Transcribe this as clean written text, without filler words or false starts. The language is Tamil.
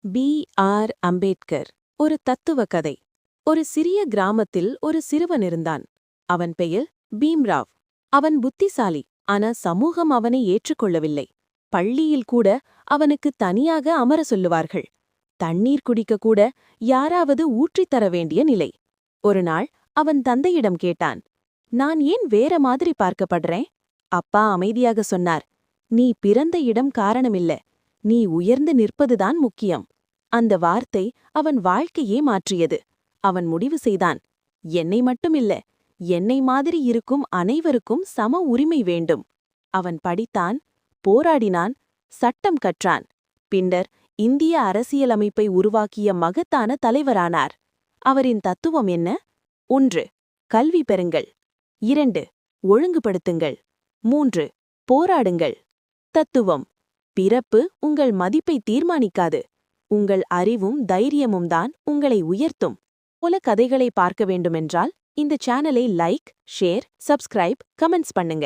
B.R. அம்பேத்கர். ஒரு தத்துவ கதை. ஒரு சிறிய கிராமத்தில் ஒரு சிறுவன் இருந்தான். அவன் பெயர் பீம்ராவ். அவன் புத்திசாலி, ஆனா சமூகம் அவனை ஏற்றுக்கொள்ளவில்லை. பள்ளியில் கூட அவனுக்கு தனியாக அமர சொல்லுவார்கள். தண்ணீர் குடிக்க கூட யாராவது ஊற்றித் தர வேண்டிய நிலை. ஒருநாள் அவன் தந்தையிடம் கேட்டான், நான் ஏன் வேற மாதிரி பார்க்கப்படுறேன்? அப்பா அமைதியாக சொன்னார், நீ பிறந்த இடம் காரணமில்ல, நீ உயர்ந்து நிற்பதுதான் முக்கியம். அந்த வார்த்தை அவன் வாழ்க்கையே மாற்றியது. அவன் முடிவு செய்தான், என்னை மட்டுமில்ல, என்னை மாதிரி இருக்கும் அனைவருக்கும் சம உரிமை வேண்டும். அவன் படித்தான், போராடினான், சட்டம் கற்றான். பின்னர் இந்திய அரசியலமைப்பை உருவாக்கிய மகத்தான தலைவரானார். அவரின் தத்துவம் என்ன? 1. கல்வி பெறுங்கள். 2. ஒழுங்குபடுத்துங்கள். 3. போராடுங்கள். தத்துவம்: பிறப்பு உங்கள் மதிப்பை தீர்மானிக்காது. உங்கள் அறிவும் தைரியமும் தான் உங்களை உயர்த்தும். போல கதைகளை பார்க்க வேண்டுமென்றால் இந்த சேனலை லைக், ஷேர், சப்ஸ்கிரைப், கமெண்ட்ஸ் பண்ணுங்க.